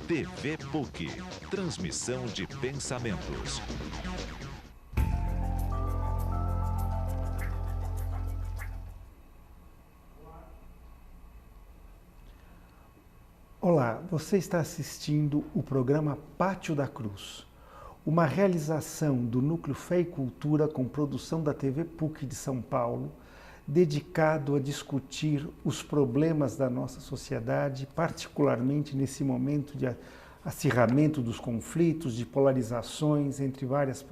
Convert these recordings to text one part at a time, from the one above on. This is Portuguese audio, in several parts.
TV PUC, transmissão de pensamentos. Olá, você está assistindo o programa Pátio da Cruz, uma realização do Núcleo Fé e Cultura com produção da TV PUC de São Paulo, dedicado a discutir os problemas da nossa sociedade, particularmente nesse momento de acirramento dos conflitos, de polarizações entre vários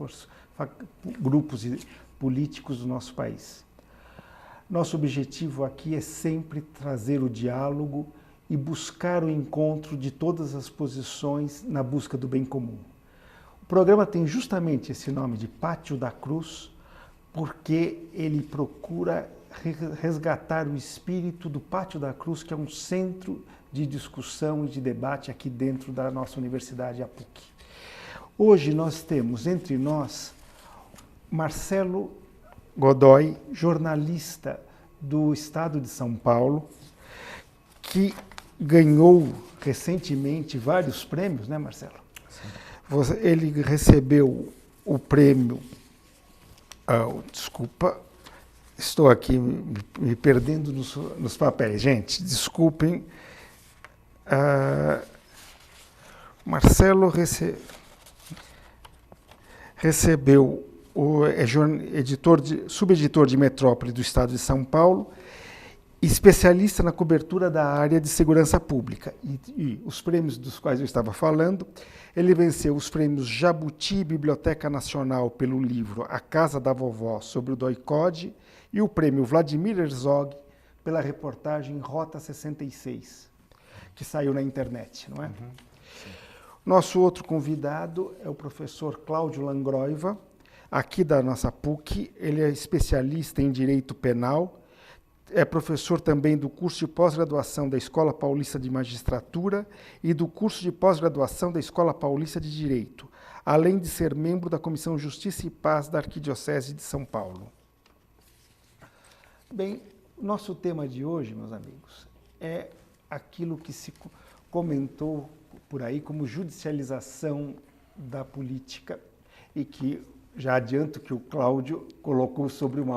grupos políticos do nosso país. Nosso objetivo aqui é sempre trazer o diálogo e buscar o encontro de todas as posições na busca do bem comum. O programa tem justamente esse nome de Pátio da Cruz, porque ele procura resgatar o espírito do Pátio da Cruz, que é um centro de discussão e de debate aqui dentro da nossa universidade, a PUC. Hoje nós temos entre nós Marcelo Godoy, jornalista do Estado de São Paulo, que ganhou recentemente vários prêmios, né, Marcelo? Sim. Ele recebeu o prêmio... desculpa, estou aqui me perdendo nos papéis. Gente, desculpem. Marcelo recebeu subeditor de Metrópole do Estado de São Paulo, especialista na cobertura da área de segurança pública. E os prêmios dos quais eu estava falando, ele venceu os prêmios Jabuti Biblioteca Nacional pelo livro A Casa da Vovó sobre o DOI-CODE e o prêmio Vladimir Herzog pela reportagem Rota 66, que saiu na internet, não é? Uhum. Nosso outro convidado é o professor Cláudio Langroiva, aqui da nossa PUC. Ele é especialista em Direito Penal, é professor também do curso de pós-graduação da Escola Paulista de Magistratura e do curso de pós-graduação da Escola Paulista de Direito, além de ser membro da Comissão Justiça e Paz da Arquidiocese de São Paulo. Bem, nosso tema de hoje, meus amigos, é aquilo que se comentou por aí como judicialização da política e que já adianto que o Cláudio colocou sobre um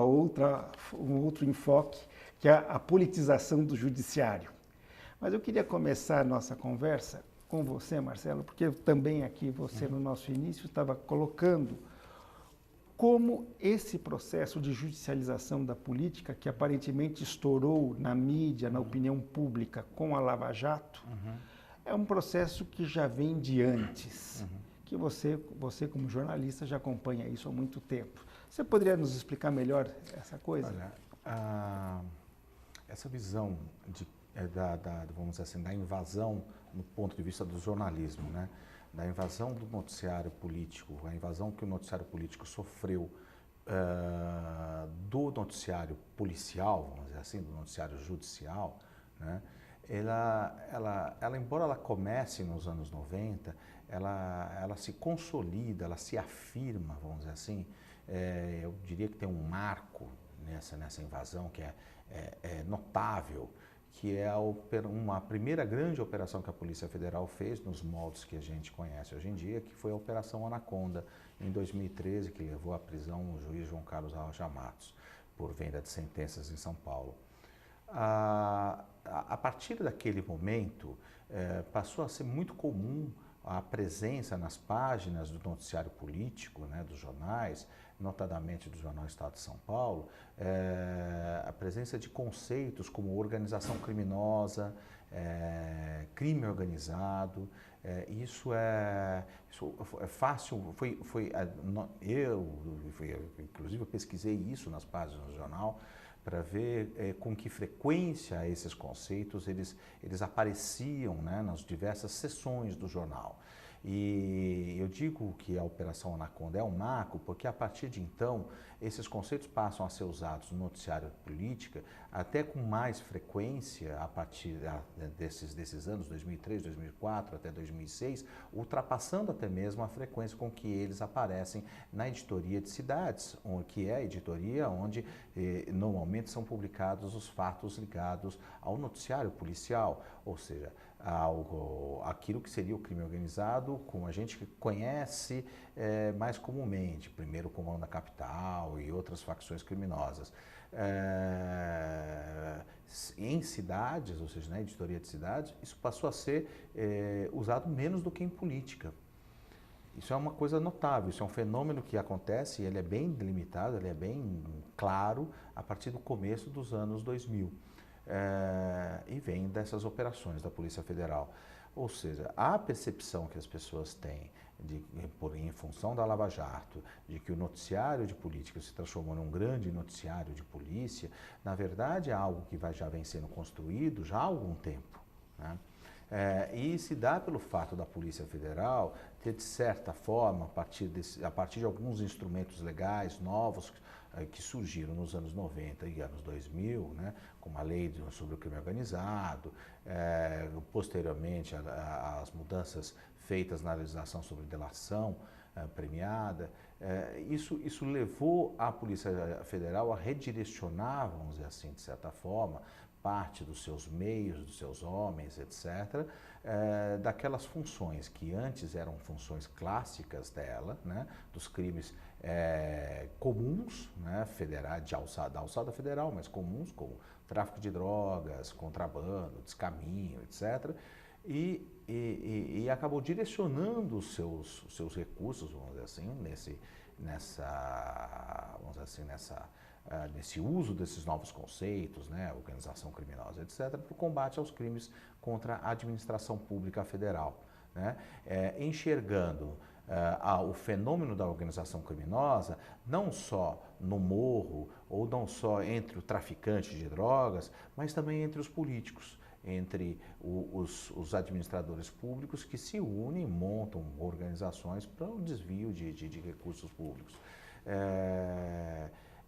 outro enfoque, que é a politização do judiciário. Mas eu queria começar a nossa conversa com você, Marcelo, porque também aqui você, no nosso início, estava colocando como esse processo de judicialização da política, que aparentemente estourou na mídia, na opinião pública com a Lava Jato, é um processo que já vem de antes, que você como jornalista já acompanha isso há muito tempo. Você poderia nos explicar melhor essa coisa? Olha, essa visão vamos dizer assim, da invasão no ponto de vista do jornalismo, né? Da invasão do noticiário político, a invasão que o noticiário político sofreu do noticiário policial, vamos dizer assim, do noticiário judicial, né? Ela, embora ela comece nos anos 90, ela se consolida, ela se afirma, vamos dizer assim. Eu diria que tem um marco nessa invasão que é notável, que é uma primeira grande operação que a Polícia Federal fez nos moldes que a gente conhece hoje em dia, que foi a Operação Anaconda, em 2013, que levou à prisão o juiz João Carlos Rocha Matos, por venda de sentenças em São Paulo. A partir daquele momento, passou a ser muito comum a presença nas páginas do noticiário político, né, dos jornais, notadamente do Jornal Estado de São Paulo, a presença de conceitos como organização criminosa, crime organizado. Isso é fácil. Inclusive, eu pesquisei isso nas páginas do jornal para ver com que frequência esses conceitos eles apareciam, né, nas diversas seções do jornal. E eu digo que a Operação Anaconda é um marco porque, a partir de então, esses conceitos passam a ser usados no noticiário política até com mais frequência a partir desses anos, 2003, 2004 até 2006, ultrapassando até mesmo a frequência com que eles aparecem na editoria de cidades, que é a editoria onde normalmente são publicados os fatos ligados ao noticiário policial, ou seja, aquilo que seria o crime organizado, como a gente conhece mais comumente, primeiro o Comando da Capital e outras facções criminosas. Em cidades, ou seja, na editoria de cidades, isso passou a ser usado menos do que em política. Isso é uma coisa notável, isso é um fenômeno que acontece, ele é bem delimitado, ele é bem claro a partir do começo dos anos 2000. E vem dessas operações da Polícia Federal. Ou seja, a percepção que as pessoas têm, em função da Lava Jato, de que o noticiário de política se transformou num grande noticiário de polícia, na verdade é algo que já vem sendo construído já há algum tempo, né? E se dá pelo fato da Polícia Federal ter, de certa forma, a partir de alguns instrumentos legais novos que surgiram nos anos 90 e anos 2000, né, como a lei sobre o crime organizado, posteriormente as mudanças feitas na legislação sobre delação premiada, isso levou a Polícia Federal a redirecionar, vamos dizer assim, de certa forma, parte dos seus meios, dos seus homens, etc., daquelas funções que antes eram funções clássicas dela, né, dos crimes comuns, né, da alçada federal, mas comuns, como tráfico de drogas, contrabando, descaminho, etc., e acabou direcionando os seus recursos, vamos dizer assim, nesse uso desses novos conceitos, né, organização criminosa, etc., para o combate aos crimes contra a administração pública federal, né, enxergando o fenômeno da organização criminosa não só no morro ou não só entre o traficante de drogas, mas também entre os políticos, entre os administradores públicos que se unem e montam organizações para o desvio de recursos públicos.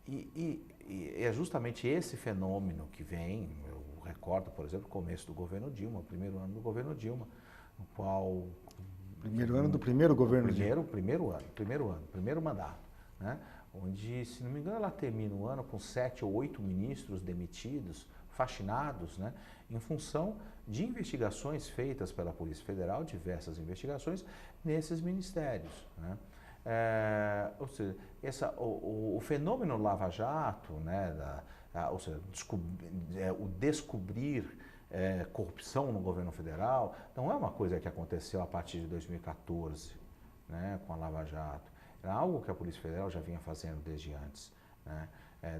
E é justamente esse fenômeno que vem, eu recordo, por exemplo, o começo do governo Dilma, o primeiro ano do governo Dilma, no qual... Primeiro ano do primeiro governo Dilma. Primeiro mandato, né? Onde, se não me engano, ela termina o ano com 7 ou 8 ministros demitidos, faxinados, né? Em função de investigações feitas pela Polícia Federal, diversas investigações nesses ministérios, né? Ou seja, o fenômeno Lava Jato, né, ou seja, o descobrir corrupção no governo federal, não é uma coisa que aconteceu a partir de 2014, né, com a Lava Jato. Era algo que a Polícia Federal já vinha fazendo desde antes, né?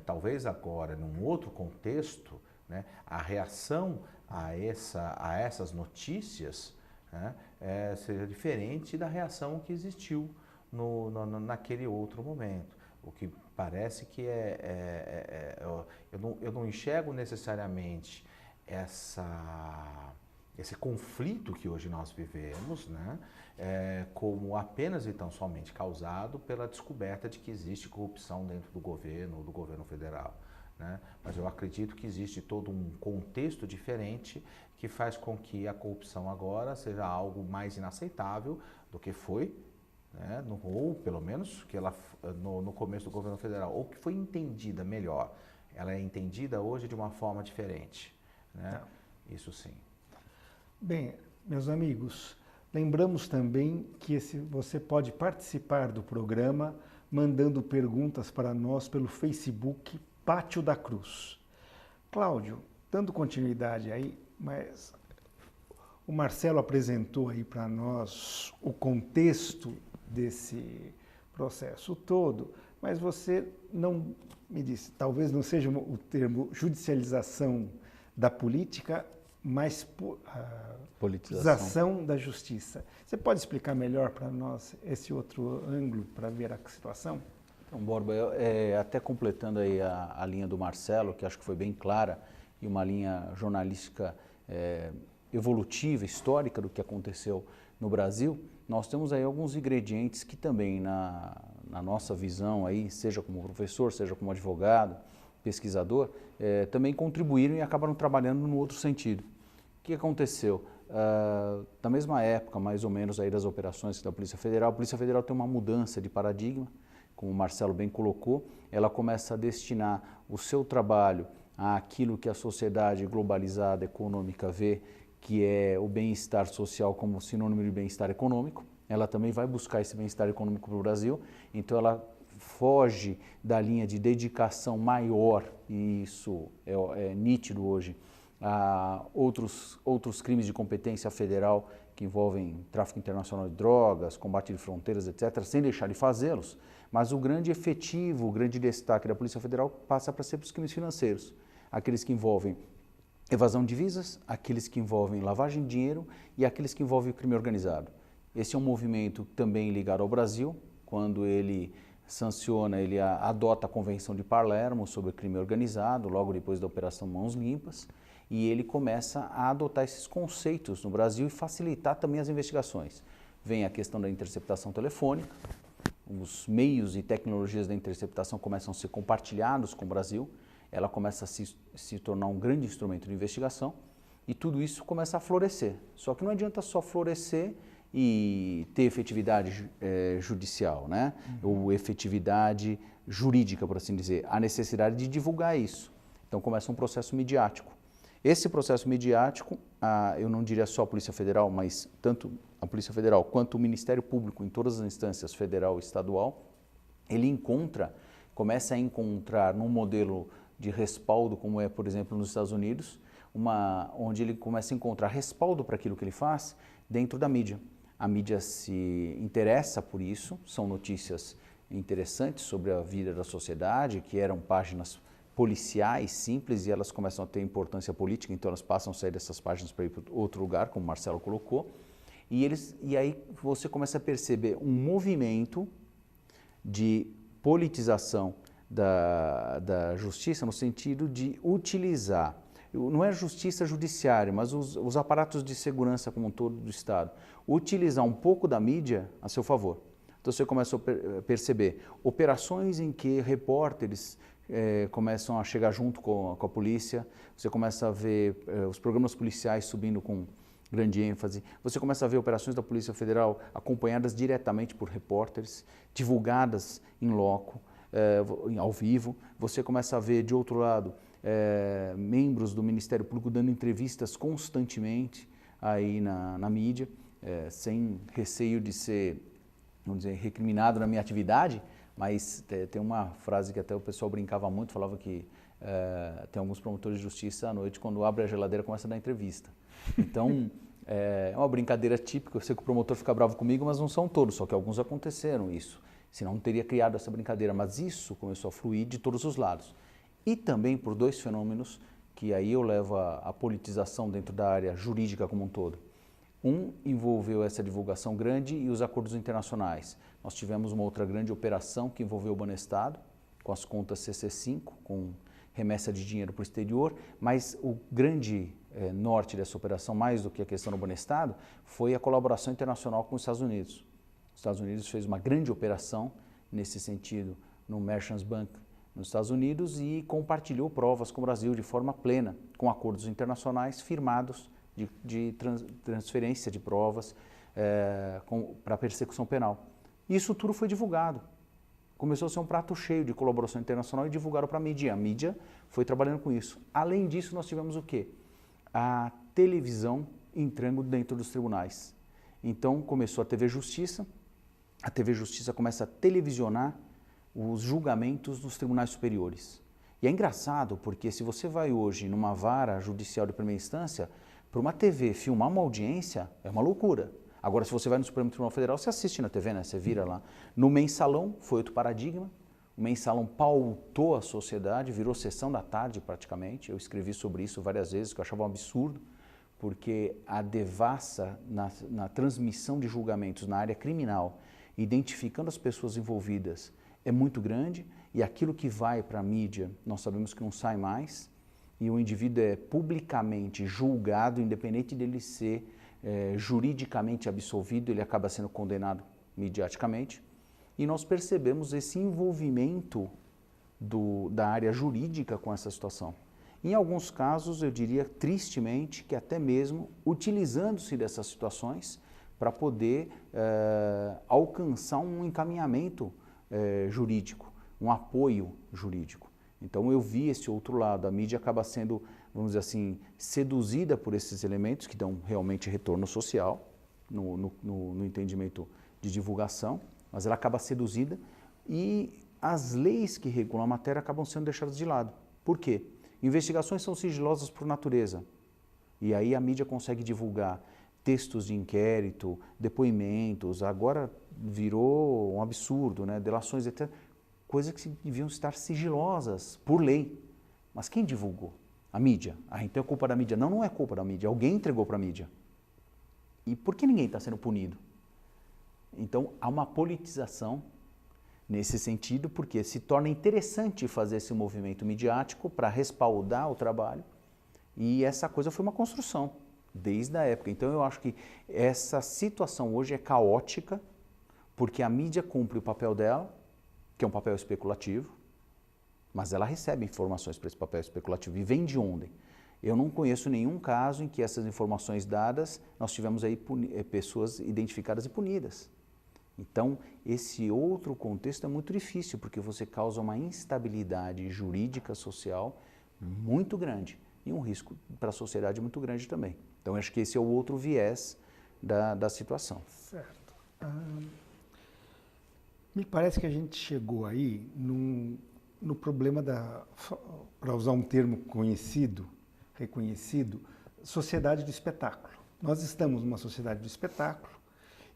Talvez agora, num outro contexto, né, a reação a essas notícias, né, seja diferente da reação que existiu naquele outro momento. O que parece que eu não enxergo necessariamente esse conflito que hoje nós vivemos, né, como apenas e tão somente causado pela descoberta de que existe corrupção dentro do governo federal, né? Mas eu acredito que existe todo um contexto diferente que faz com que a corrupção agora seja algo mais inaceitável do que foi, né, ou pelo menos que ela no começo do governo federal, ou que foi entendida melhor. Ela é entendida hoje de uma forma diferente, né? Isso sim. Bem, meus amigos, lembramos também que você pode participar do programa mandando perguntas para nós pelo Facebook Pátio da Cruz. Cláudio, dando continuidade aí, mas o Marcelo apresentou aí para nós o contexto desse processo todo, mas você não me disse, talvez não seja o termo judicialização da política, mas politização da justiça. Você pode explicar melhor para nós esse outro ângulo para ver a situação? Então, Borba, até completando aí a linha do Marcelo, que acho que foi bem clara, e uma linha jornalística evolutiva, histórica do que aconteceu no Brasil, nós temos aí alguns ingredientes que também na nossa visão aí, seja como professor, seja como advogado, pesquisador, também contribuíram e acabaram trabalhando no outro sentido. O que aconteceu? Na mesma época, mais ou menos, aí das operações da Polícia Federal, a Polícia Federal tem uma mudança de paradigma, como o Marcelo bem colocou, ela começa a destinar o seu trabalho àquilo que a sociedade globalizada, econômica vê que é o bem-estar social como sinônimo de bem-estar econômico. Ela também vai buscar esse bem-estar econômico para o Brasil, então ela foge da linha de dedicação maior, e isso é nítido hoje, a outros crimes de competência federal que envolvem tráfico internacional de drogas, combate de fronteiras, etc., sem deixar de fazê-los, mas o grande efetivo, o grande destaque da Polícia Federal passa para ser para os crimes financeiros, aqueles que envolvem evasão de divisas, aqueles que envolvem lavagem de dinheiro e aqueles que envolvem o crime organizado. Esse é um movimento também ligado ao Brasil, quando ele sanciona, ele adota a Convenção de Palermo sobre o crime organizado, logo depois da Operação Mãos Limpas, e ele começa a adotar esses conceitos no Brasil e facilitar também as investigações. Vem a questão da interceptação telefônica, os meios e tecnologias da interceptação começam a ser compartilhados com o Brasil, ela começa a se tornar um grande instrumento de investigação e tudo isso começa a florescer. Só que não adianta só florescer e ter efetividade judicial, né? Ou efetividade jurídica, por assim dizer. Há necessidade de divulgar isso. Então começa um processo midiático. Esse processo midiático, eu não diria só a Polícia Federal, mas tanto a Polícia Federal quanto o Ministério Público, em todas as instâncias, federal e estadual, ele começa a encontrar num modelo de respaldo, como é, por exemplo, nos Estados Unidos, onde ele começa a encontrar respaldo para aquilo que ele faz dentro da mídia. A mídia se interessa por isso, são notícias interessantes sobre a vida da sociedade, que eram páginas policiais simples e elas começam a ter importância política, então elas passam a sair dessas páginas para ir para outro lugar, como o Marcelo colocou, e aí você começa a perceber um movimento de politização da justiça no sentido de utilizar, não é justiça judiciária, mas os aparatos de segurança como um todo do Estado, utilizar um pouco da mídia a seu favor. Então você começa a perceber operações em que repórteres começam a chegar junto com a polícia, você começa a ver os programas policiais subindo com grande ênfase, você começa a ver operações da Polícia Federal acompanhadas diretamente por repórteres, divulgadas em loco, ao vivo, você começa a ver de outro lado membros do Ministério Público dando entrevistas constantemente aí na mídia, sem receio de ser, vamos dizer, recriminado na minha atividade, mas tem uma frase que até o pessoal brincava muito, falava que tem alguns promotores de justiça à noite, quando abre a geladeira, começa a dar entrevista. Então, é uma brincadeira típica, eu sei que o promotor fica bravo comigo, mas não são todos, só que alguns aconteceram isso. Senão não teria criado essa brincadeira, mas isso começou a fluir de todos os lados. E também por dois fenômenos que aí eu levo a politização dentro da área jurídica como um todo. Um envolveu essa divulgação grande e os acordos internacionais. Nós tivemos uma outra grande operação que envolveu o Banestado, com as contas CC5, com remessa de dinheiro para o exterior, mas o grande norte dessa operação, mais do que a questão do Banestado, foi a colaboração internacional com os Estados Unidos. Os Estados Unidos fez uma grande operação nesse sentido no Merchants Bank nos Estados Unidos e compartilhou provas com o Brasil de forma plena, com acordos internacionais firmados de transferência de provas para persecução penal. Isso tudo foi divulgado. Começou a ser um prato cheio de colaboração internacional e divulgaram para a mídia. A mídia foi trabalhando com isso. Além disso, nós tivemos o quê? A televisão entrando dentro dos tribunais. Então, começou a TV Justiça começa a televisionar os julgamentos dos tribunais superiores. E é engraçado porque se você vai hoje numa vara judicial de primeira instância, para uma TV filmar uma audiência é uma loucura. Agora, se você vai no Supremo Tribunal Federal, você assiste na TV, né? Você vira lá. No Mensalão, foi outro paradigma. O Mensalão pautou a sociedade, virou sessão da tarde praticamente. Eu escrevi sobre isso várias vezes, que eu achava um absurdo, porque a devassa na transmissão de julgamentos na área criminal, identificando as pessoas envolvidas, é muito grande, e aquilo que vai para a mídia, nós sabemos que não sai mais, e o indivíduo é publicamente julgado, independente dele ser juridicamente absolvido, ele acaba sendo condenado mediaticamente, e nós percebemos esse envolvimento da área jurídica com essa situação. Em alguns casos, eu diria tristemente, que até mesmo utilizando-se dessas situações para poder alcançar um encaminhamento jurídico, um apoio jurídico. Então eu vi esse outro lado, a mídia acaba sendo, vamos dizer assim, seduzida por esses elementos que dão realmente retorno social no entendimento de divulgação, mas ela acaba seduzida e as leis que regulam a matéria acabam sendo deixadas de lado. Por quê? Investigações são sigilosas por natureza e aí a mídia consegue divulgar textos de inquérito, depoimentos, agora virou um absurdo, né? Delações, etc. Coisas que deviam estar sigilosas por lei. Mas quem divulgou? A mídia. Ah, então é culpa da mídia. Não, não é culpa da mídia. Alguém entregou para a mídia. E por que ninguém está sendo punido? Então há uma politização nesse sentido, porque se torna interessante fazer esse movimento midiático para respaldar o trabalho. E essa coisa foi uma construção desde a época. Então eu acho que essa situação hoje é caótica, porque a mídia cumpre o papel dela, que é um papel especulativo, mas ela recebe informações para esse papel especulativo e vem de onde? Eu não conheço nenhum caso em que essas informações dadas, nós tivemos aí pessoas identificadas e punidas. Então, esse outro contexto é muito difícil, porque você causa uma instabilidade jurídica, social muito grande e um risco para a sociedade muito grande também. Então, acho que esse é o outro viés da situação. Certo. Me parece que a gente chegou aí no problema para usar um termo reconhecido, sociedade do espetáculo. Nós estamos numa sociedade do espetáculo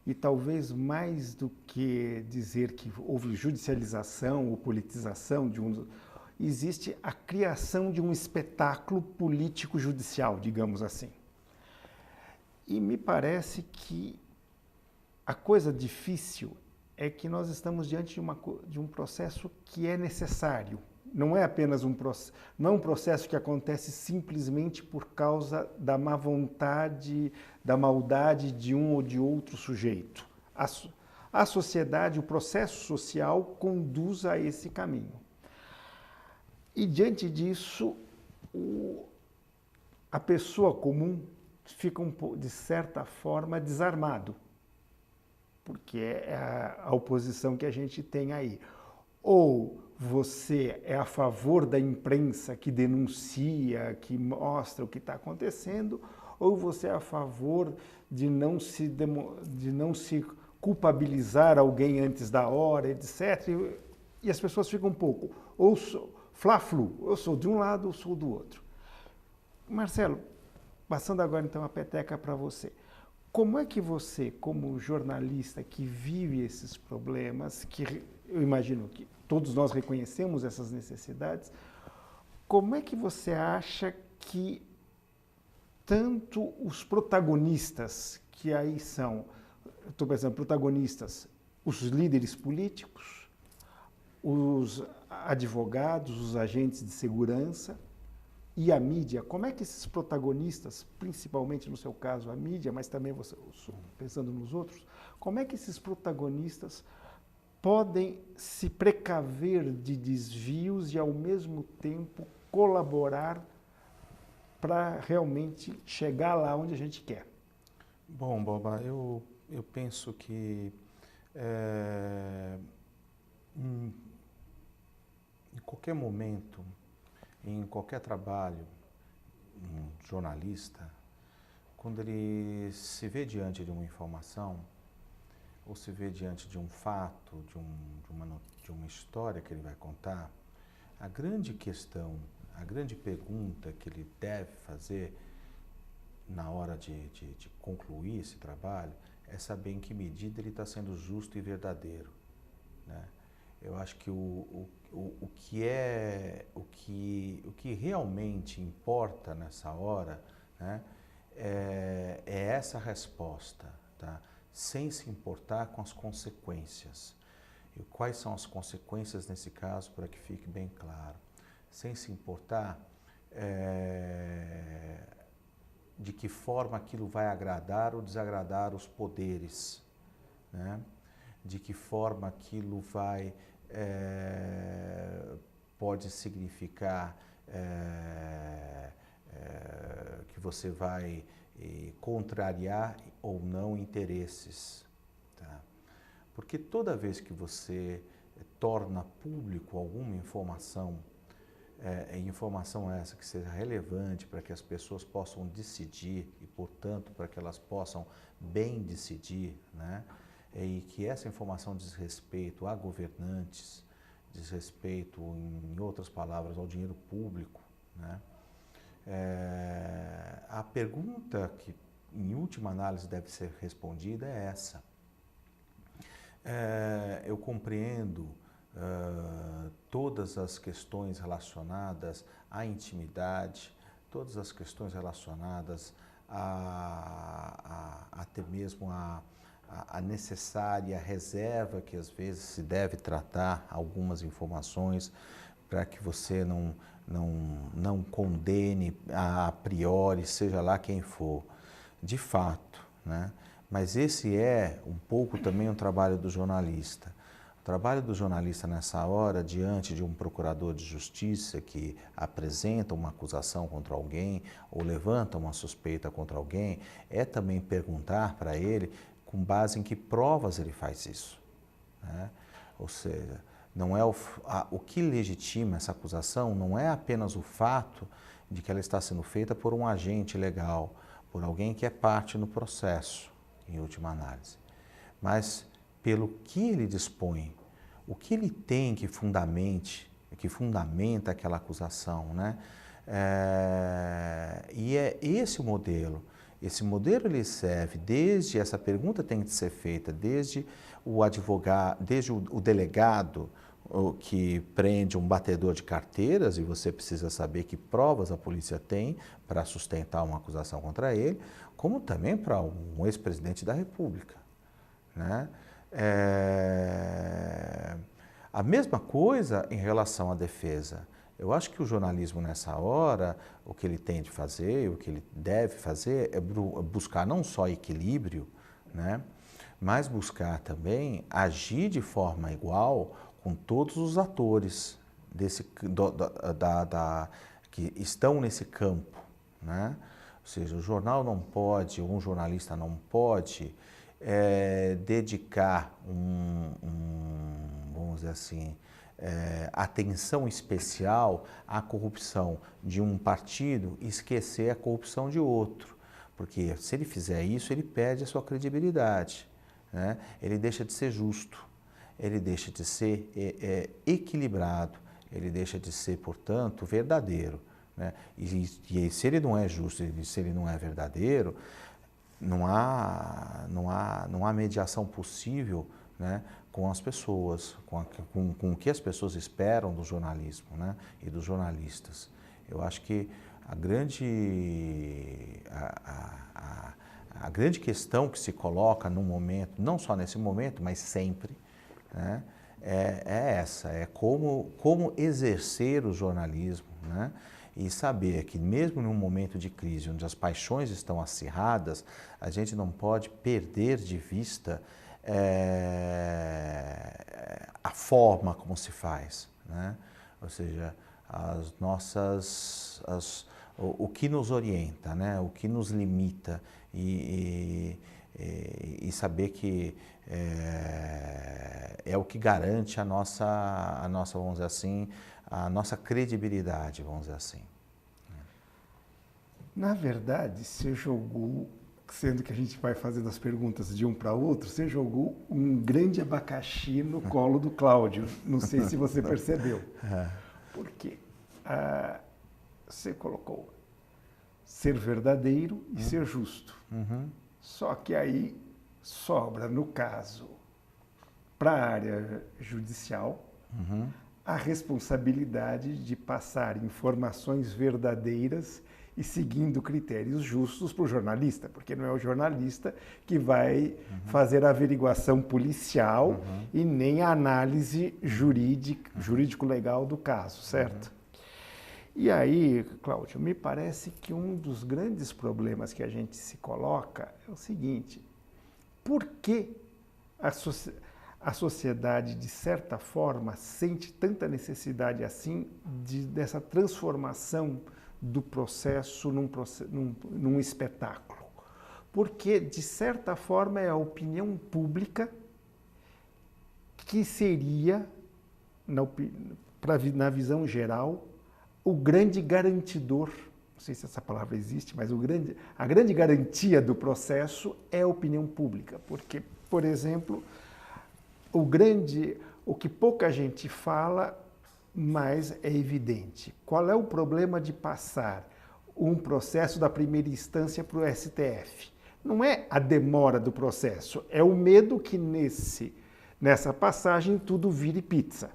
e talvez mais do que dizer que houve judicialização ou politização existe a criação de um espetáculo político-judicial, digamos assim. E me parece que a coisa difícil é que nós estamos diante de um processo que é necessário. Não é apenas não é um processo que acontece simplesmente por causa da má vontade, da maldade de um ou de outro sujeito. A sociedade, o processo social conduz a esse caminho. E diante disso, a pessoa comum fica, de certa forma, desarmado, porque é a oposição que a gente tem aí. Ou você é a favor da imprensa que denuncia, que mostra o que está acontecendo, ou você é a favor de não se culpabilizar alguém antes da hora, etc. E as pessoas ficam um pouco, ou fla-flu, eu sou de um lado ou sou do outro. Marcelo, passando agora então a peteca para você. Como é que você, como jornalista que vive esses problemas, que eu imagino que todos nós reconhecemos essas necessidades, como é que você acha que tanto os protagonistas, que aí são, estou pensando, protagonistas, os líderes políticos, os advogados, os agentes de segurança e a mídia, como é que esses protagonistas, principalmente no seu caso a mídia, mas também você, pensando nos outros, como é que esses protagonistas podem se precaver de desvios e ao mesmo tempo colaborar para realmente chegar lá onde a gente quer? Bom, Boba, eu penso que em qualquer momento, em qualquer trabalho, um jornalista, quando ele se vê diante de uma informação, ou se vê diante de um fato, de uma história que ele vai contar, a grande questão, a grande pergunta que ele deve fazer na hora de concluir esse trabalho é saber em que medida ele está sendo justo e verdadeiro, né? Eu acho que o que realmente importa nessa hora, né, é essa resposta, tá? Sem se importar com as consequências. E quais são as consequências nesse caso, para que fique bem claro? Sem se importar de que forma aquilo vai agradar ou desagradar os poderes, né? De que forma aquilo pode significar que você vai contrariar ou não interesses, tá? Porque toda vez que você torna público alguma informação informação essa que seja relevante para que as pessoas possam decidir e, portanto, para que elas possam bem decidir, né? E que essa informação diz respeito a governantes, diz respeito, em outras palavras, ao dinheiro público, né? A pergunta que, em última análise, deve ser respondida é essa. Eu compreendo todas as questões relacionadas à intimidade, todas as questões relacionadas até mesmo a necessária reserva que às vezes se deve tratar algumas informações para que você não condene a priori, seja lá quem for, de fato, né? Mas esse é um pouco também um trabalho do jornalista. O trabalho do jornalista nessa hora, diante de um procurador de justiça que apresenta uma acusação contra alguém ou levanta uma suspeita contra alguém, é também perguntar para ele com base em que provas ele faz isso, né? Ou seja, não é o que legitima essa acusação não é apenas o fato de que ela está sendo feita por um agente legal, por alguém que é parte no processo, em última análise, mas pelo que ele dispõe, o que ele tem que fundamenta aquela acusação, né? E é esse o modelo. Esse modelo ele serve desde, essa pergunta tem que ser feita desde o advogado, desde o delegado que prende um batedor de carteiras e você precisa saber que provas a polícia tem para sustentar uma acusação contra ele, como também para um ex-presidente da República, né? A mesma coisa em relação à defesa. Eu acho que o jornalismo nessa hora, o que ele tem de fazer, o que ele deve fazer é buscar não só equilíbrio, né, mas buscar também agir de forma igual com todos os atores que estão nesse campo, né? Ou seja, o jornal não pode, um jornalista não pode dedicar vamos dizer assim, atenção especial à corrupção de um partido e esquecer a corrupção de outro. Porque se ele fizer isso, ele perde a sua credibilidade, né? Ele deixa de ser justo, ele deixa de ser equilibrado, ele deixa de ser, portanto, verdadeiro, né? E se ele não é justo, se ele não é verdadeiro, não há mediação possível, né, com as pessoas, com o que as pessoas esperam do jornalismo, né, e dos jornalistas. Eu acho que a grande questão que se coloca no momento, não só nesse momento, mas sempre, né, é essa, é como exercer o jornalismo, né, e saber que mesmo num momento de crise, onde as paixões estão acirradas, a gente não pode perder de vista a forma como se faz, né? Ou seja, o que nos orienta, né? O que nos limita e saber que é o que garante a nossa, vamos dizer assim, a nossa credibilidade, vamos dizer assim. Na verdade, você jogou, sendo que a gente vai fazendo as perguntas de um para outro, você jogou um grande abacaxi no colo do Cláudio. Não sei se você percebeu. Porque você colocou ser verdadeiro e ser justo. Só que aí sobra, no caso, para a área judicial, a responsabilidade de passar informações verdadeiras e seguindo critérios justos para o jornalista, porque não é o jornalista que vai fazer a averiguação policial e nem a análise jurídico-legal do caso, certo? E aí, Cláudio, me parece que um dos grandes problemas que a gente se coloca é o seguinte: por que a sociedade, de certa forma, sente tanta necessidade assim dessa transformação do processo num espetáculo? Porque, de certa forma, é a opinião pública que seria, na visão geral, o grande garantidor, não sei se essa palavra existe, mas a grande garantia do processo é a opinião pública, porque, por exemplo, o que pouca gente fala, mas é evidente. Qual é o problema de passar um processo da primeira instância para o STF? Não é a demora do processo, é o medo que nessa passagem tudo vire pizza.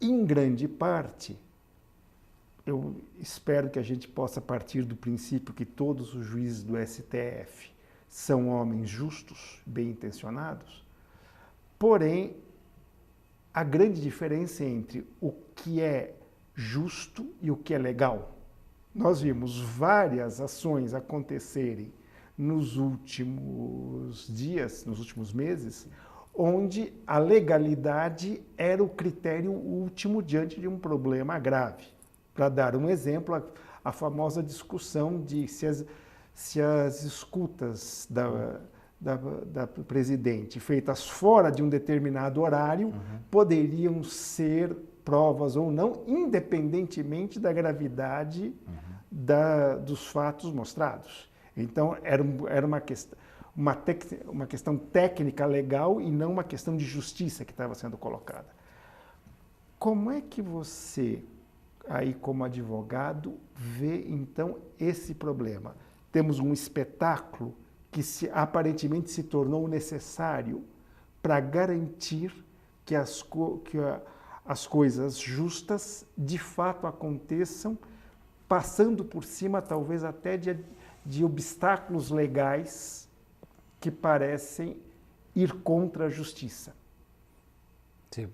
Em grande parte, eu espero que a gente possa partir do princípio que todos os juízes do STF são homens justos, bem intencionados, porém, a grande diferença entre o que é justo e o que é legal. Nós vimos várias ações acontecerem nos últimos dias, nos últimos meses, onde a legalidade era o critério último diante de um problema grave. Para dar um exemplo, a famosa discussão de se as escutas da presidente feitas fora de um determinado horário poderiam ser provas ou não, independentemente da gravidade dos fatos mostrados. Então, era uma questão técnica legal e não uma questão de justiça que estava sendo colocada. Como é que você, aí como advogado, vê então esse problema? Temos um espetáculo que aparentemente se tornou necessário para garantir que as coisas justas de fato aconteçam, passando por cima talvez até de obstáculos legais que parecem ir contra a justiça.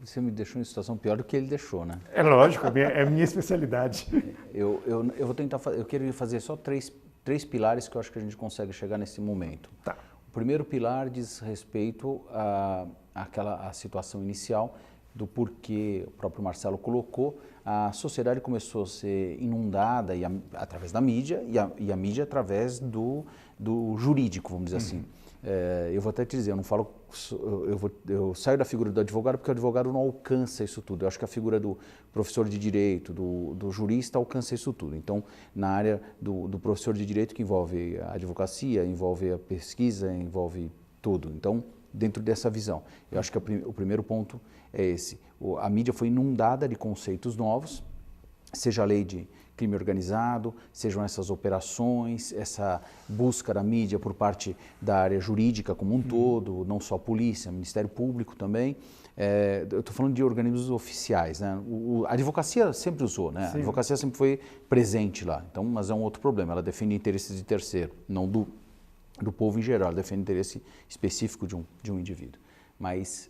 Você me deixou em situação pior do que ele deixou, né? É lógico, é a minha especialidade. Eu vou tentar eu queria fazer só três pilares que eu acho que a gente consegue chegar nesse momento. Tá. O primeiro pilar diz respeito à situação inicial do porquê o próprio Marcelo colocou. A sociedade começou a ser inundada através da mídia e a mídia através do jurídico, vamos dizer assim. Eu vou até te dizer, eu não falo, eu saio da figura do advogado porque o advogado não alcança isso tudo. Eu acho que a figura do professor de direito, do jurista alcança isso tudo. Então, na área do professor de direito, que envolve a advocacia, envolve a pesquisa, envolve tudo. Então, dentro dessa visão, eu acho que o primeiro ponto é esse. A mídia foi inundada de conceitos novos, seja a lei de crime organizado, sejam essas operações, essa busca da mídia por parte da área jurídica como um todo, não só a polícia, Ministério Público também. Eu estou falando de organismos oficiais, né? A advocacia sempre usou, né? A advocacia sempre foi presente lá, então, mas é um outro problema, ela defende interesses de terceiro, não do povo em geral, ela defende interesse específico de um indivíduo. Mas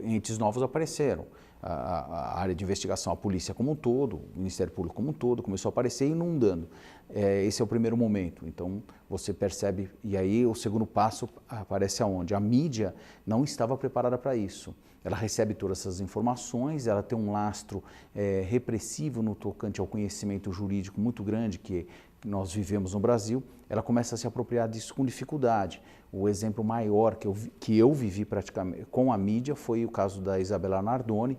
entes novos apareceram. A área de investigação, a polícia como um todo, o Ministério Público como um todo, começou a aparecer inundando. Esse é o primeiro momento. Então, você percebe, e aí o segundo passo aparece aonde? A mídia não estava preparada para isso. Ela recebe todas essas informações, ela tem um lastro repressivo no tocante ao conhecimento jurídico muito grande que nós vivemos no Brasil, ela começa a se apropriar disso com dificuldade. O exemplo maior que eu vivi praticamente com a mídia foi o caso da Isabela Nardoni.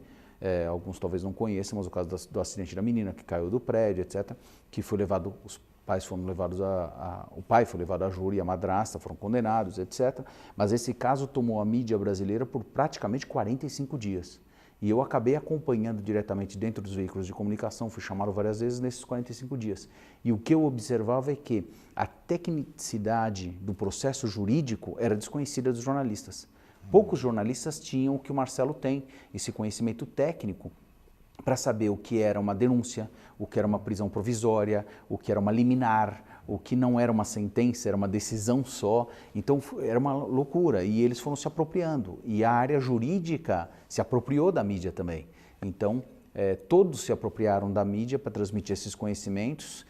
Alguns talvez não conheçam, mas o caso do acidente da menina que caiu do prédio, etc., que foi levado, os pais foram levados o pai foi levado à júri, a madrasta foram condenados, etc. Mas esse caso tomou a mídia brasileira por praticamente 45 dias. E eu acabei acompanhando diretamente dentro dos veículos de comunicação, fui chamado várias vezes nesses 45 dias. E o que eu observava é que a tecnicidade do processo jurídico era desconhecida dos jornalistas. Poucos jornalistas tinham o que o Marcelo tem, esse conhecimento técnico, para saber o que era uma denúncia, o que era uma prisão provisória, o que era uma liminar, o que não era uma sentença, era uma decisão só. Então, era uma loucura e eles foram se apropriando. E a área jurídica se apropriou da mídia também. Então, todos se apropriaram da mídia para transmitir esses conhecimentos,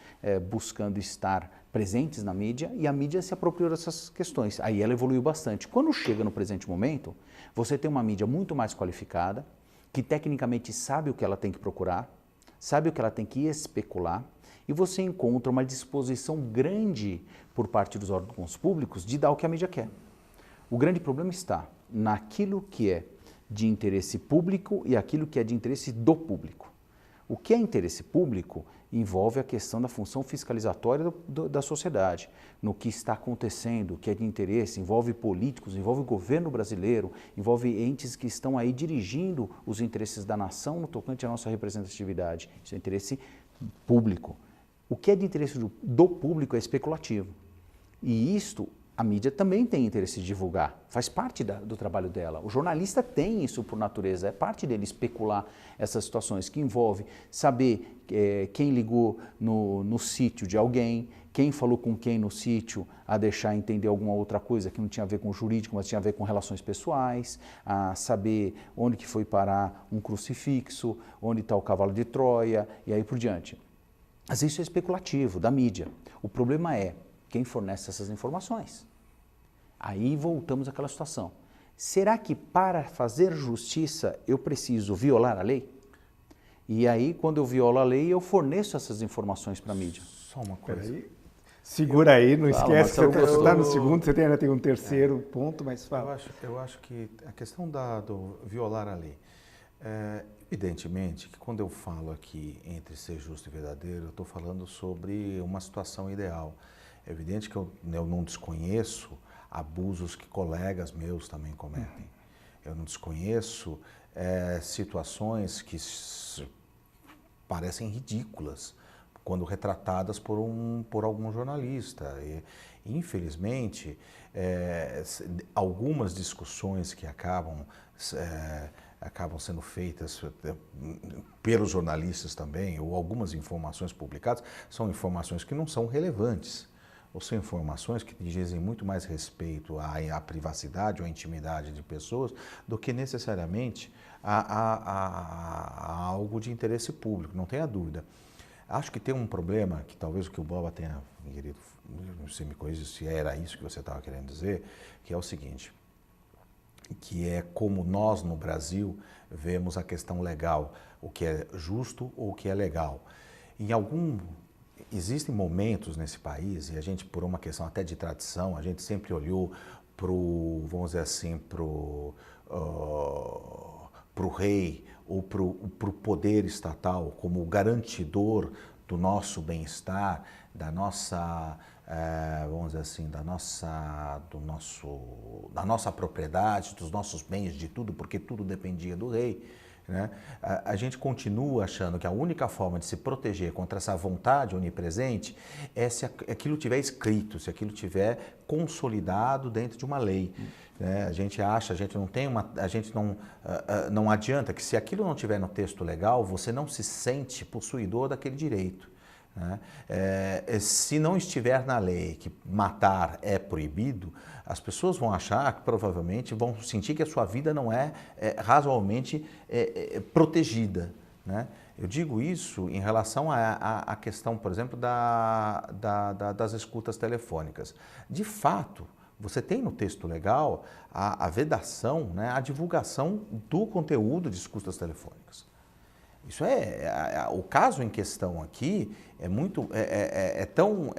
buscando estar presentes na mídia, e a mídia se apropriou dessas questões. Aí ela evoluiu bastante. Quando chega no presente momento, você tem uma mídia muito mais qualificada, que tecnicamente sabe o que ela tem que procurar, sabe o que ela tem que especular, e você encontra uma disposição grande por parte dos órgãos públicos de dar o que a mídia quer. O grande problema está naquilo que é de interesse público e aquilo que é de interesse do público. O que é interesse público envolve a questão da função fiscalizatória da sociedade, no que está acontecendo, o que é de interesse, envolve políticos, envolve o governo brasileiro, envolve entes que estão aí dirigindo os interesses da nação no tocante à nossa representatividade. Isso é interesse público. O que é de interesse do público é especulativo. E isto a mídia também tem interesse em divulgar, faz parte do trabalho dela. O jornalista tem isso por natureza, é parte dele especular essas situações que envolve saber quem ligou no sítio de alguém, quem falou com quem no sítio a deixar entender alguma outra coisa que não tinha a ver com o jurídico, mas tinha a ver com relações pessoais, a saber onde que foi parar um crucifixo, onde está o cavalo de Troia e aí por diante. Mas isso é especulativo da mídia. O problema é quem fornece essas informações. Aí voltamos àquela situação. Será que para fazer justiça eu preciso violar a lei? E aí, quando eu violo a lei, eu forneço essas informações para a mídia. Só uma coisa. Aí, segura aí, não esquece, Marcelo, você está no segundo, você ainda tem um terceiro ponto, mas fala. Eu acho que a questão do violar a lei, evidentemente que quando eu falo aqui entre ser justo e verdadeiro, eu estou falando sobre uma situação ideal. É evidente que eu não desconheço abusos que colegas meus também cometem. Eu não desconheço situações que parecem ridículas quando retratadas por algum jornalista. E, infelizmente, algumas discussões que acabam sendo feitas pelos jornalistas também, ou algumas informações publicadas, são informações que não são relevantes. Ou são informações que dizem muito mais respeito à privacidade ou à intimidade de pessoas do que necessariamente a algo de interesse público, não tenha dúvida. Acho que tem um problema, que talvez o que o Boba tenha, querido, você me corrija se era isso que você estava querendo dizer, que é o seguinte, que é como nós no Brasil vemos a questão legal, o que é justo ou o que é legal. Existem momentos nesse país, e a gente, por uma questão até de tradição, a gente sempre olhou vamos dizer assim, pro rei ou pro poder estatal como o garantidor do nosso bem-estar, da nossa, vamos dizer assim, da nossa propriedade, dos nossos bens, de tudo, porque tudo dependia do rei. Né? A gente continua achando que a única forma de se proteger contra essa vontade onipresente é se aquilo tiver escrito, se aquilo tiver consolidado dentro de uma lei. Né? A gente não adianta que se aquilo não tiver no texto legal, você não se sente possuidor daquele direito. Né? Se não estiver na lei que matar é proibido, as pessoas vão achar que provavelmente vão sentir que a sua vida não é razoavelmente protegida. Né? Eu digo isso em relação à questão, por exemplo, das escutas telefônicas. De fato, você tem no texto legal a vedação, né, a divulgação do conteúdo de escutas telefônicas. Isso o caso em questão aqui é tão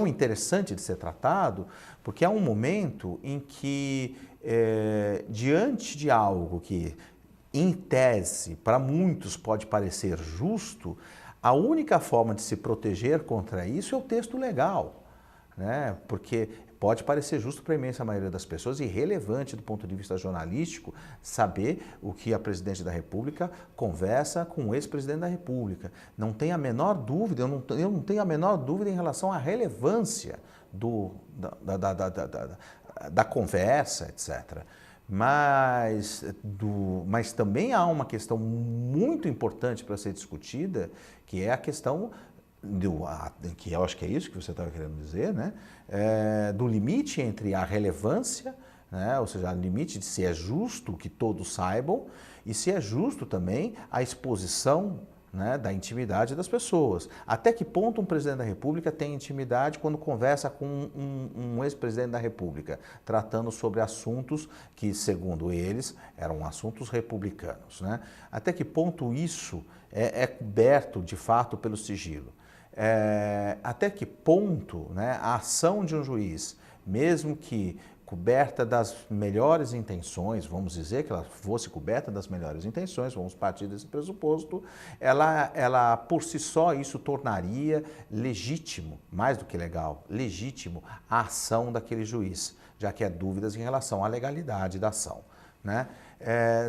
interessante de ser tratado, porque há um momento em que, diante de algo que, em tese, para muitos pode parecer justo, a única forma de se proteger contra isso é o texto legal, né? Porque pode parecer justo para a imensa maioria das pessoas e relevante do ponto de vista jornalístico saber o que a presidente da República conversa com o ex-presidente da República. Não tem a menor dúvida, eu não tenho a menor dúvida em relação à relevância da conversa, etc. Mas também há uma questão muito importante para ser discutida, que é a questão que eu acho que é isso que você estava querendo dizer, né? Do limite entre a relevância, né? Ou seja, o limite de se é justo que todos saibam e se é justo também a exposição, né, da intimidade das pessoas. Até que ponto um presidente da República tem intimidade quando conversa com um ex-presidente da República, tratando sobre assuntos que, segundo eles, eram assuntos republicanos, né? Até que ponto isso é coberto, de fato, pelo sigilo? Até que ponto, né, a ação de um juiz, mesmo que coberta das melhores intenções, vamos dizer que ela fosse coberta das melhores intenções, vamos partir desse pressuposto, ela por si só isso tornaria legítimo, mais do que legal, legítimo a ação daquele juiz, já que há dúvidas em relação à legalidade da ação, né?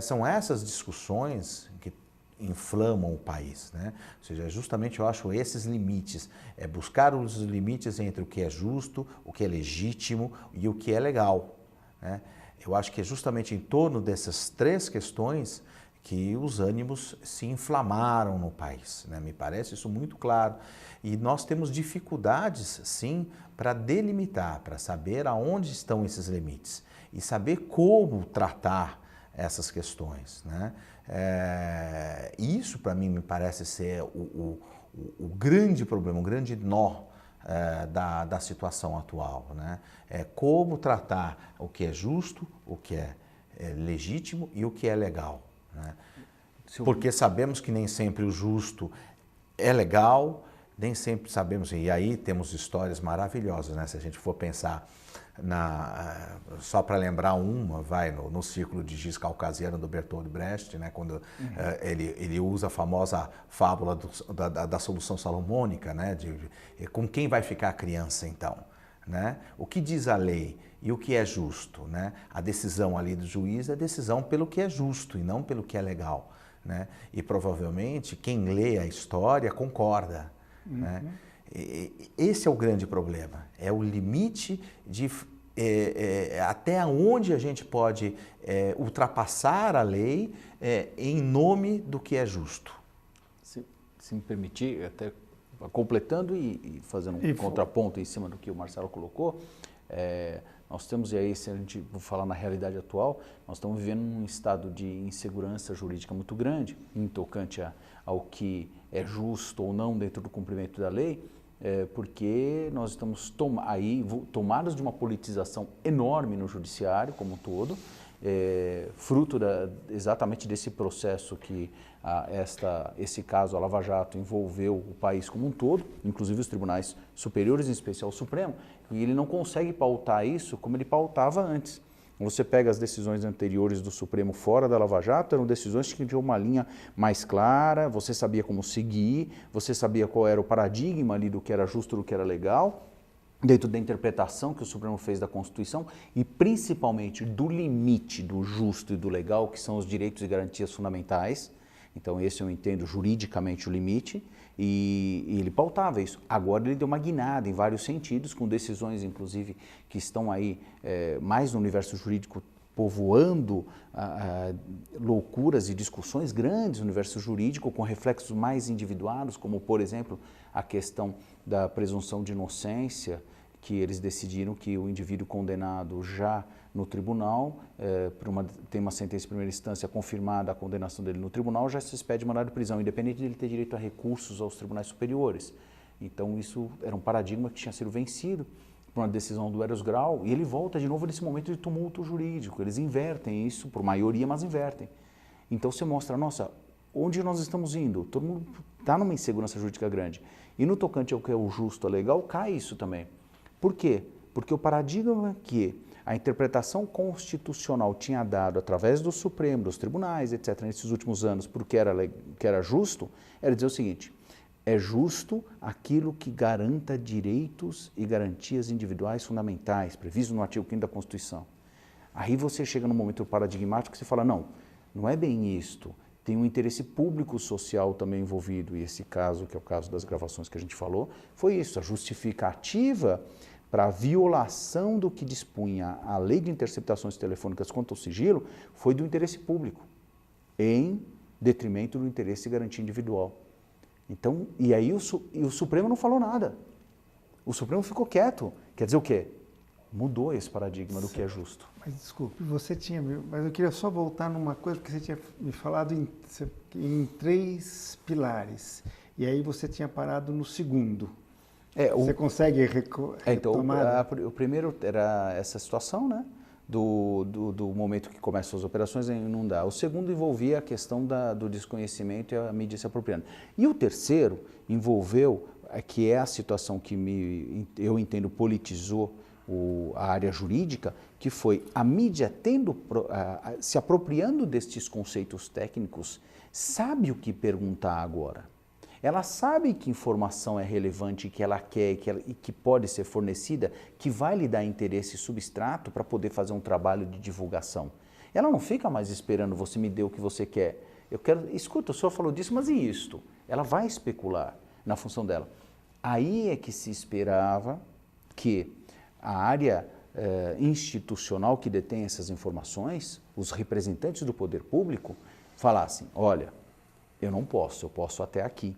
São essas discussões que inflamam o país, né? Ou seja, justamente eu acho esses limites, buscar os limites entre o que é justo, o que é legítimo e o que é legal, né? Eu acho que é justamente em torno dessas três questões que os ânimos se inflamaram no país, né? Me parece isso muito claro. E nós temos dificuldades, sim, para delimitar, para saber aonde estão esses limites e saber como tratar essas questões, né? Isso, para mim, me parece ser o grande problema, o grande nó da situação atual, né? Como tratar o que é justo, o que é legítimo e o que é legal, né? Porque sabemos que nem sempre o justo é legal, nem sempre sabemos, e aí temos histórias maravilhosas, né? Se a gente for pensar só para lembrar uma, no Círculo de Giz Caucasiano do Bertolt Brecht, né, quando ele usa a famosa fábula da solução salomônica, né, com quem vai ficar a criança então, né? O que diz a lei e o que é justo, né? A decisão ali do juiz é decisão pelo que é justo e não pelo que é legal, né? E provavelmente quem lê a história concorda, né? Esse é o grande problema, é o limite de até onde a gente pode ultrapassar a lei em nome do que é justo. Se me permitir, até completando e fazendo um contraponto em cima do que o Marcelo colocou, nós temos, e aí se a gente for falar na realidade atual, nós estamos vivendo um estado de insegurança jurídica muito grande, em tocante ao que é justo ou não dentro do cumprimento da lei, porque nós estamos tomados de uma politização enorme no judiciário como um todo, fruto exatamente desse processo que esse caso, a Lava Jato, envolveu o país como um todo, inclusive os tribunais superiores, em especial o Supremo, e ele não consegue pautar isso como ele pautava antes. Você pega as decisões anteriores do Supremo fora da Lava Jato, eram decisões que tinham uma linha mais clara, você sabia como seguir, você sabia qual era o paradigma ali do que era justo, do que era legal, dentro da interpretação que o Supremo fez da Constituição e principalmente do limite do justo e do legal, que são os direitos e garantias fundamentais. Então esse eu entendo juridicamente o limite e ele pautava isso. Agora ele deu uma guinada em vários sentidos, com decisões inclusive que estão aí mais no universo jurídico povoando loucuras e discussões grandes no universo jurídico, com reflexos mais individuados, como por exemplo a questão da presunção de inocência, que eles decidiram que o indivíduo condenado já no tribunal, tem uma sentença de primeira instância confirmada a condenação dele no tribunal, já se expede mandado de prisão, independente de ele ter direito a recursos aos tribunais superiores. Então isso era um paradigma que tinha sido vencido por uma decisão do Eros Grau, e ele volta de novo nesse momento de tumulto jurídico. Eles invertem isso, por maioria, mas invertem. Então você mostra, nossa, onde nós estamos indo? Todo mundo está numa insegurança jurídica grande. E no tocante ao que é o justo, o legal, cai isso também. Por quê? Porque o paradigma que a interpretação constitucional tinha dado através do Supremo, dos tribunais, etc., nesses últimos anos, porque era justo, era dizer o seguinte: é justo aquilo que garanta direitos e garantias individuais fundamentais, previstos no artigo 5º da Constituição. Aí você chega num momento paradigmático que você fala, não é bem isto. Tem um interesse público social também envolvido, e esse caso, que é o caso das gravações que a gente falou, foi isso, a justificativa para a violação do que dispunha a Lei de Interceptações Telefônicas contra o sigilo foi do interesse público, em detrimento do interesse de garantia individual. Então, e aí o Supremo não falou nada. O Supremo ficou quieto. Quer dizer o quê? Mudou esse paradigma do que é justo. Mas desculpe, mas eu queria só voltar numa coisa, porque você tinha me falado em 3 pilares, e aí você tinha parado no segundo. Você consegue retomar? Então, o primeiro era essa situação, né? Do momento que começam as operações em inundar. O segundo envolvia a questão do desconhecimento e a mídia se apropriando. E o terceiro envolveu, que é a situação que eu entendo politizou a área jurídica, que foi a mídia se apropriando destes conceitos técnicos, sabe o que perguntar agora. Ela sabe que informação é relevante, que ela quer e que pode ser fornecida, que vai lhe dar interesse e substrato para poder fazer um trabalho de divulgação. Ela não fica mais esperando você me dê o que você quer. Eu quero, escuta, o senhor falou disso, mas e isto? Ela vai especular na função dela. Aí é que se esperava que a área institucional que detém essas informações, os representantes do poder público, falassem, olha, eu não posso, eu posso até aqui.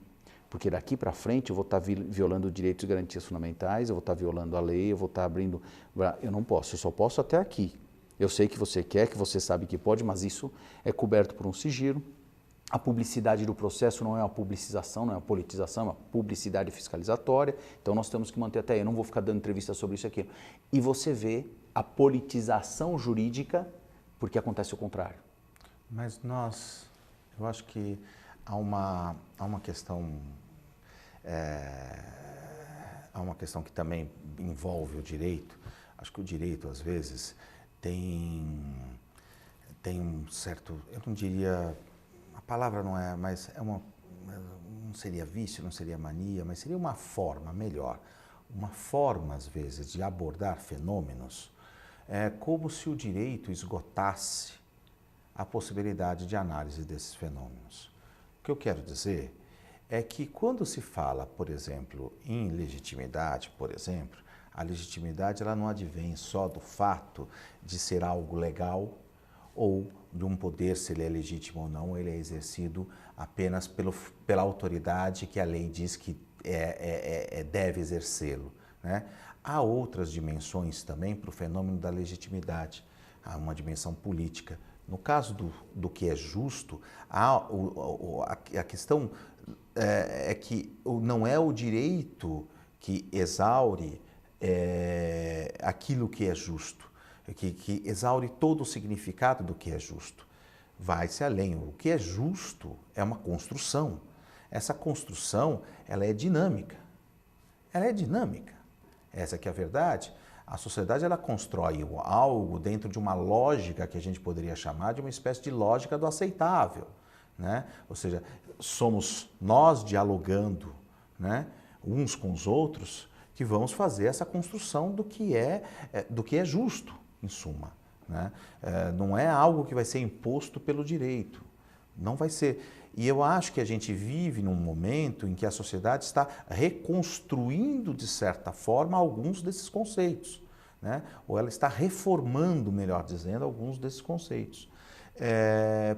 Porque daqui para frente eu vou estar violando direitos e garantias fundamentais, eu vou estar violando a lei, eu vou estar abrindo... Eu não posso, eu só posso até aqui. Eu sei que você quer, que você sabe que pode, mas isso é coberto por um sigilo. A publicidade do processo não é uma publicização, não é uma politização, é uma publicidade fiscalizatória. Então nós temos que manter até aí. Eu não vou ficar dando entrevista sobre isso aqui. E você vê a politização jurídica porque acontece o contrário. Mas eu acho que há uma questão... há uma questão que também envolve o direito. Acho que o direito, às vezes, tem um certo... Eu não diria... A palavra não é, mas não seria vício, não seria mania, mas seria uma forma melhor. Uma forma, às vezes, de abordar fenômenos, como se o direito esgotasse a possibilidade de análise desses fenômenos. O que eu quero dizer é que quando se fala, por exemplo, em legitimidade, por exemplo, a legitimidade ela não advém só do fato de ser algo legal ou de um poder, se ele é legítimo ou não, ele é exercido apenas pela autoridade que a lei diz que deve exercê-lo, né? Há outras dimensões também para o fenômeno da legitimidade, há uma dimensão política. No caso do que é justo, a questão é que não é o direito que exaure aquilo que é justo, que exaure todo o significado do que é justo. Vai-se além. O que é justo é uma construção. Essa construção, ela é dinâmica. Ela é dinâmica. Essa que é a verdade. A sociedade, ela constrói algo dentro de uma lógica que a gente poderia chamar de uma espécie de lógica do aceitável, né? Ou seja, somos nós dialogando, né, uns com os outros que vamos fazer essa construção do que é justo, em suma, né? Não é algo que vai ser imposto pelo direito, não vai ser. E eu acho que a gente vive num momento em que a sociedade está reconstruindo, de certa forma, alguns desses conceitos, né? Ou ela está reformando, melhor dizendo, alguns desses conceitos.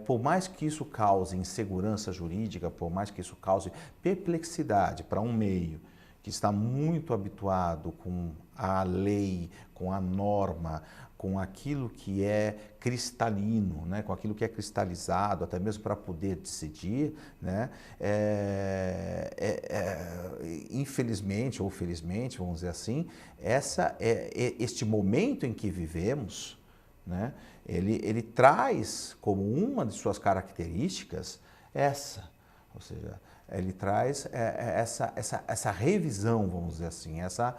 Por mais que isso cause insegurança jurídica, por mais que isso cause perplexidade para um meio que está muito habituado com a lei, com a norma, com aquilo que é cristalino, né? Com aquilo que é cristalizado, até mesmo para poder decidir, né? Infelizmente ou felizmente, vamos dizer assim, este momento em que vivemos, né? Ele traz como uma de suas características ou seja, ele traz essa revisão, vamos dizer assim, essa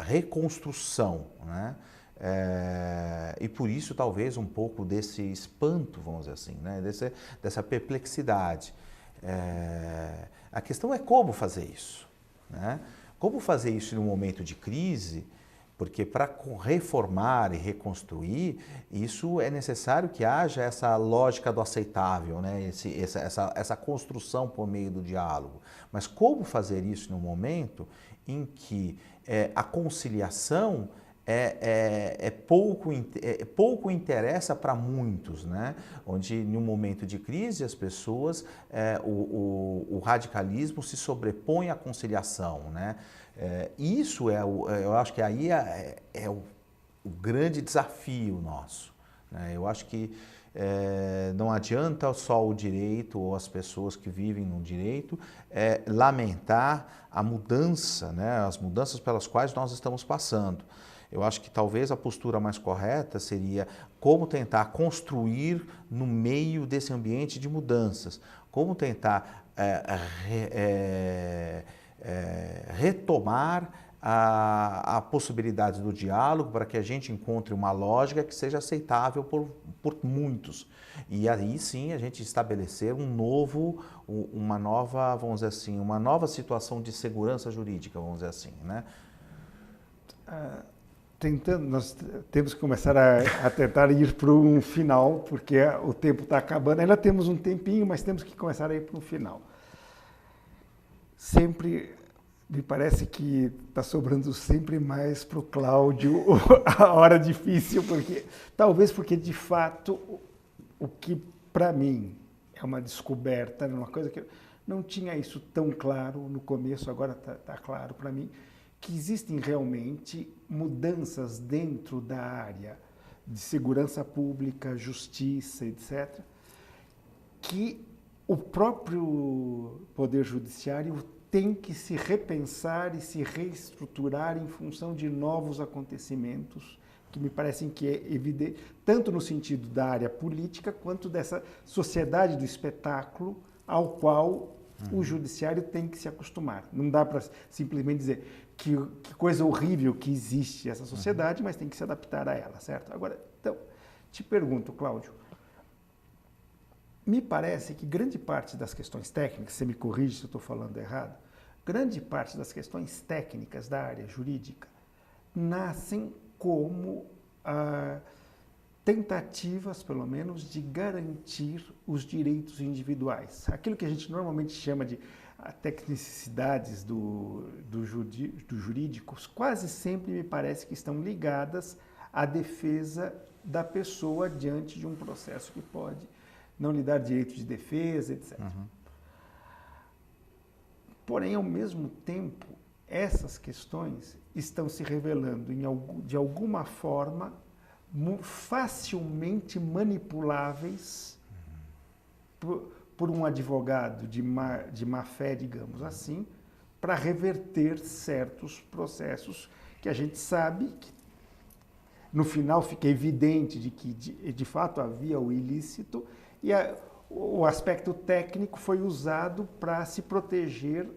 reconstrução, né? E por isso talvez um pouco desse espanto, vamos dizer assim, né? Dessa perplexidade. A questão é como fazer isso, né? Como fazer isso num momento de crise, porque para reformar e reconstruir, isso é necessário que haja essa lógica do aceitável, né? Essa construção por meio do diálogo. Mas como fazer isso num momento em que a conciliação pouco interessa para muitos, né? Onde, em um momento de crise, as pessoas, o radicalismo se sobrepõe à conciliação, né? Isso eu acho que aí é o grande desafio nosso, né? Eu acho que não adianta só o direito ou as pessoas que vivem no direito lamentar a mudança, né? As mudanças pelas quais nós estamos passando. Eu acho que talvez a postura mais correta seria como tentar construir no meio desse ambiente de mudanças, como tentar retomar a possibilidade do diálogo para que a gente encontre uma lógica que seja aceitável por muitos. E aí sim a gente estabelecer uma nova, vamos dizer assim, uma nova situação de segurança jurídica, vamos dizer assim, né? Nós temos que começar a tentar ir para um final, porque o tempo está acabando. Ainda temos um tempinho, mas temos que começar a ir para um final. Sempre me parece que está sobrando sempre mais para o Cláudio a hora difícil, talvez porque de fato o que para mim é uma descoberta, uma coisa que eu não tinha isso tão claro no começo, agora está claro para mim, que existem realmente mudanças dentro da área de segurança pública, justiça, etc., que o próprio Poder Judiciário tem que se repensar e se reestruturar em função de novos acontecimentos, que me parecem que é evidente, tanto no sentido da área política, quanto dessa sociedade do espetáculo ao qual o judiciário tem que se acostumar. Não dá para simplesmente dizer que coisa horrível que existe essa sociedade, mas tem que se adaptar a ela, certo? Agora, então, te pergunto, Cláudio, me parece que grande parte das questões técnicas, você me corrige se eu estou falando errado, grande parte das questões técnicas da área jurídica nascem como tentativas, pelo menos, de garantir os direitos individuais. Aquilo que a gente normalmente chama de tecnicidades do jurídicos, quase sempre me parece que estão ligadas à defesa da pessoa diante de um processo que pode não lhe dar direito de defesa, etc. Porém, ao mesmo tempo, essas questões estão se revelando de alguma forma facilmente manipuláveis por um advogado de má fé, digamos assim, para reverter certos processos que a gente sabe que no final fica evidente de que de fato havia o ilícito e o aspecto técnico foi usado para se proteger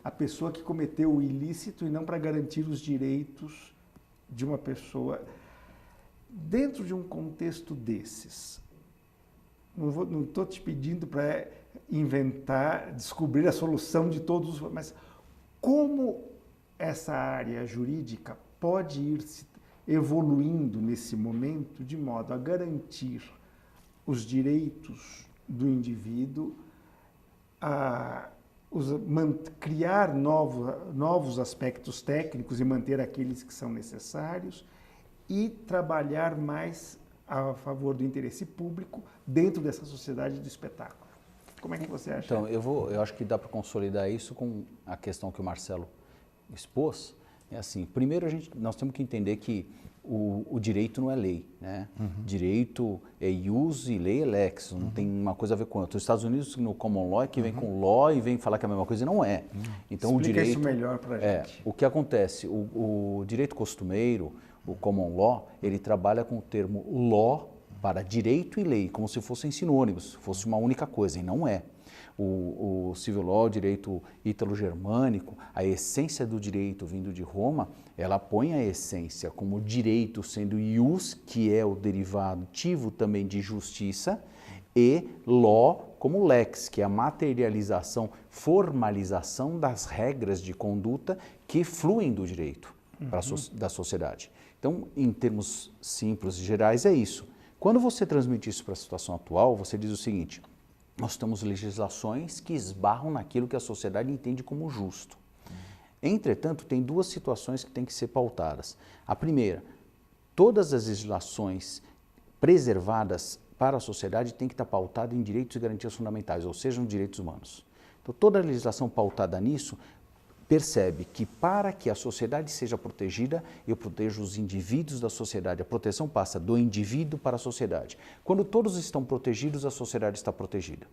a pessoa que cometeu o ilícito e não para garantir os direitos de uma pessoa. Dentro de um contexto desses, não estou te pedindo para descobrir a solução de todos, mas como essa área jurídica pode ir se evoluindo nesse momento de modo a garantir os direitos do indivíduo, criar novos aspectos técnicos e manter aqueles que são necessários e trabalhar mais a favor do interesse público dentro dessa sociedade do espetáculo. Como é que você acha? Então, eu acho que dá para consolidar isso com a questão que o Marcelo expôs. É assim, primeiro nós temos que entender que o direito não é lei, né? Direito é ius e lei é lex, não tem uma coisa a ver com outra. Os Estados Unidos, no common law, é que vem com law e vem falar que é a mesma coisa, e não é. Então, explica o direito, isso melhor para a gente. O que acontece, o direito costumeiro, o common law, ele trabalha com o termo law para direito e lei, como se fossem sinônimos, fosse uma única coisa, e não é. O civil law, o direito ítalo-germânico, a essência do direito vindo de Roma, ela põe a essência como direito sendo ius, que é o derivativo também de justiça, e law como lex, que é a materialização, formalização das regras de conduta que fluem do direito da sociedade. Então, em termos simples e gerais, é isso. Quando você transmite isso para a situação atual, você diz o seguinte: nós temos legislações que esbarram naquilo que a sociedade entende como justo. Entretanto, tem duas situações que têm que ser pautadas. A primeira, todas as legislações preservadas para a sociedade têm que estar pautadas em direitos e garantias fundamentais, ou seja, nos direitos humanos. Então, toda a legislação pautada nisso percebe que para que a sociedade seja protegida, eu protejo os indivíduos da sociedade. A proteção passa do indivíduo para a sociedade. Quando todos estão protegidos, a sociedade está protegida.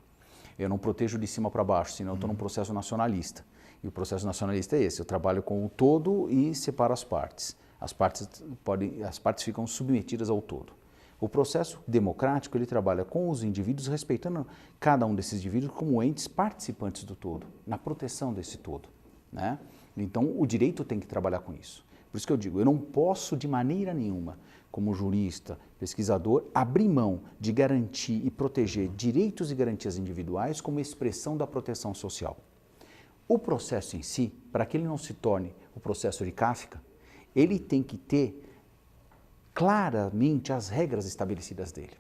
Eu não protejo de cima para baixo, senão eu estou num processo nacionalista. E o processo nacionalista é esse, eu trabalho com o todo e separo as partes. As partes ficam submetidas ao todo. O processo democrático, ele trabalha com os indivíduos, respeitando cada um desses indivíduos como entes participantes do todo, na proteção desse todo, né? Então, o direito tem que trabalhar com isso. Por isso que eu digo, eu não posso de maneira nenhuma, como jurista, pesquisador, abrir mão de garantir e proteger direitos e garantias individuais como expressão da proteção social. O processo em si, para que ele não se torne o processo de Kafka, ele tem que ter claramente as regras estabelecidas dele.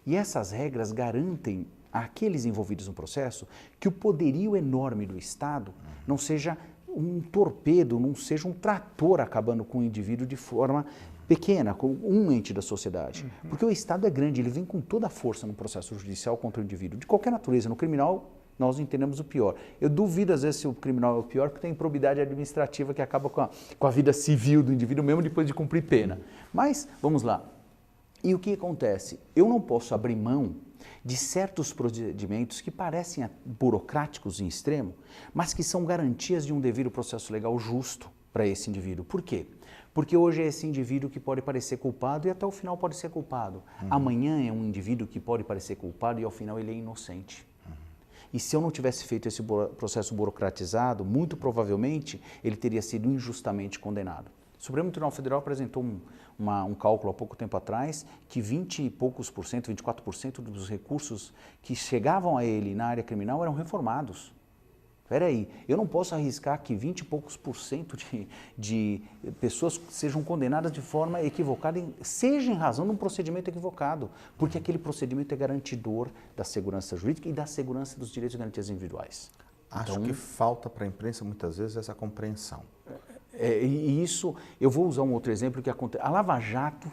E essas regras garantem àqueles envolvidos no processo que o poderio enorme do Estado não seja um torpedo, não seja um trator acabando com o indivíduo de forma pequena, como um ente da sociedade. Porque o Estado é grande, ele vem com toda a força no processo judicial contra o indivíduo, de qualquer natureza. No criminal, nós entendemos o pior. Eu duvido, às vezes, se o criminal é o pior, porque tem improbidade administrativa que acaba com a vida civil do indivíduo, mesmo depois de cumprir pena. Mas, vamos lá. E o que acontece? Eu não posso abrir mão de certos procedimentos que parecem burocráticos em extremo, mas que são garantias de um devido processo legal justo para esse indivíduo. Por quê? Porque hoje é esse indivíduo que pode parecer culpado e até o final pode ser culpado. Amanhã é um indivíduo que pode parecer culpado e ao final ele é inocente. E se eu não tivesse feito esse processo burocratizado, muito provavelmente ele teria sido injustamente condenado. O Supremo Tribunal Federal apresentou um cálculo há pouco tempo atrás que 20 e poucos por cento, 24% dos recursos que chegavam a ele na área criminal eram reformados. Espera aí, eu não posso arriscar que 20 e poucos por cento de pessoas sejam condenadas de forma equivocada, seja em razão de um procedimento equivocado, porque aquele procedimento é garantidor da segurança jurídica e da segurança dos direitos e garantias individuais. Acho que falta para a imprensa muitas vezes essa compreensão. E isso, eu vou usar um outro exemplo que acontece. A Lava Jato,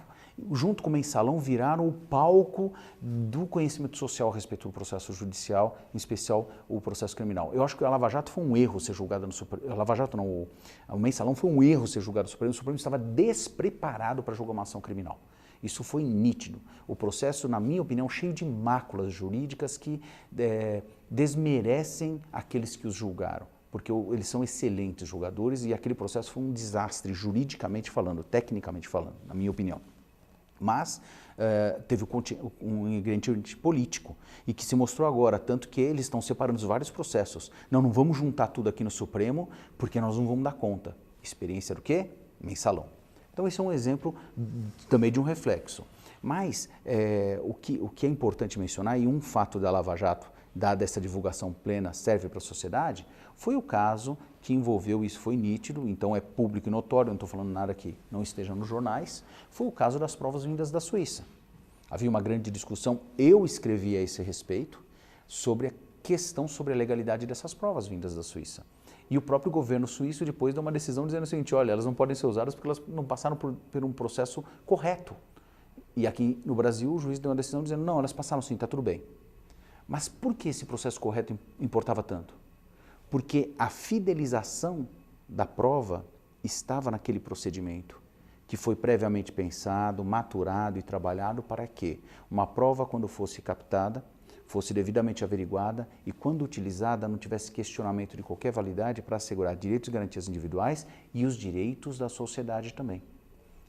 junto com o Mensalão, viraram o palco do conhecimento social a respeito do processo judicial, em especial o processo criminal. Eu acho que a Lava Jato foi um erro ser julgada no Supremo. A Lava Jato não, o Mensalão foi um erro ser julgado no Supremo. O Supremo estava despreparado para julgar uma ação criminal. Isso foi nítido. O processo, na minha opinião, cheio de máculas jurídicas que desmerecem aqueles que os julgaram, porque eles são excelentes julgadores e aquele processo foi um desastre juridicamente falando, tecnicamente falando, na minha opinião. Mas teve um ingrediente político e que se mostrou agora, tanto que eles estão separando os vários processos. Não vamos juntar tudo aqui no Supremo porque nós não vamos dar conta. Experiência do quê? Mensalão. Então esse é um exemplo também de um reflexo. Mas o que é importante mencionar, e um fato da Lava Jato, dada essa divulgação plena, serve para a sociedade, foi o caso que envolveu, isso foi nítido, então é público e notório, não estou falando nada que não esteja nos jornais, foi o caso das provas vindas da Suíça. Havia uma grande discussão, eu escrevi a esse respeito, sobre a questão sobre a legalidade dessas provas vindas da Suíça. E o próprio governo suíço depois deu uma decisão dizendo o seguinte, olha, elas não podem ser usadas porque elas não passaram por um processo correto. E aqui no Brasil o juiz deu uma decisão dizendo, não, elas passaram sim, está tudo bem. Mas por que esse processo correto importava tanto? Porque a fidelização da prova estava naquele procedimento, que foi previamente pensado, maturado e trabalhado para que uma prova, quando fosse captada, fosse devidamente averiguada e, quando utilizada, não tivesse questionamento de qualquer validade para assegurar direitos e garantias individuais e os direitos da sociedade também.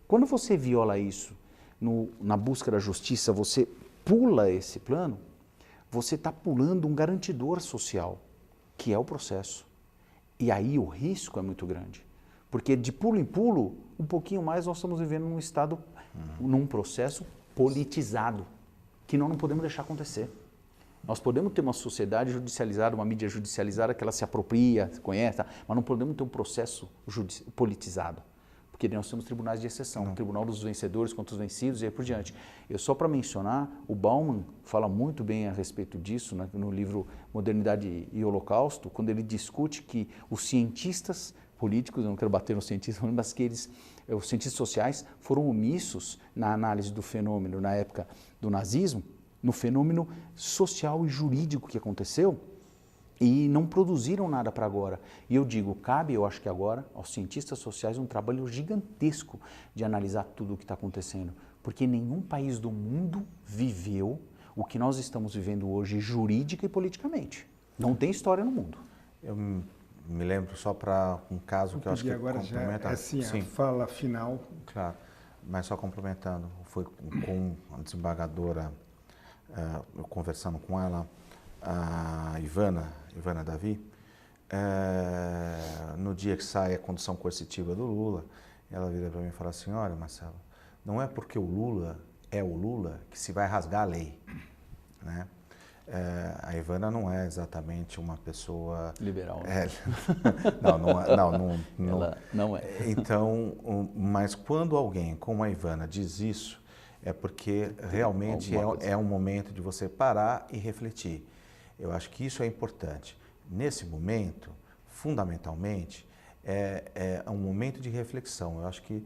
Quando você viola isso na busca da justiça, você pula esse plano, você está pulando um garantidor social, que é o processo. E aí o risco é muito grande. Porque de pulo em pulo, um pouquinho mais, nós estamos vivendo num estado, num processo politizado, que nós não podemos deixar acontecer. Nós podemos ter uma sociedade judicializada, uma mídia judicializada que ela se apropria, se conhece, mas não podemos ter um processo politizado. Porque nós temos tribunais de exceção, o tribunal dos vencedores contra os vencidos e aí por diante. Só para mencionar, o Bauman fala muito bem a respeito disso no livro Modernidade e Holocausto, quando ele discute que os cientistas políticos, eu não quero bater nos cientistas, mas que os cientistas sociais foram omissos na análise do fenômeno na época do nazismo, no fenômeno social e jurídico que aconteceu, e não produziram nada para agora. E eu digo, cabe, eu acho que agora, aos cientistas sociais um trabalho gigantesco de analisar tudo o que está acontecendo, porque nenhum país do mundo viveu o que nós estamos vivendo hoje jurídica e politicamente. Não tem história no mundo. Eu me lembro só para um caso que eu acho que agora complementa. já a fala final. Claro. Mas só complementando, foi com a desembargadora, eu conversando com ela, a Ivana Davi, no dia que sai a condição coercitiva do Lula, ela vira para mim e fala assim, olha, Marcelo, não é porque o Lula é o Lula que se vai rasgar a lei, né? A Ivana não é exatamente uma pessoa... Liberal. Ela não é. Então, mas quando alguém como a Ivana diz isso, é porque realmente é um momento de você parar e refletir. Eu acho que isso é importante. Nesse momento, fundamentalmente, é um momento de reflexão. Eu acho que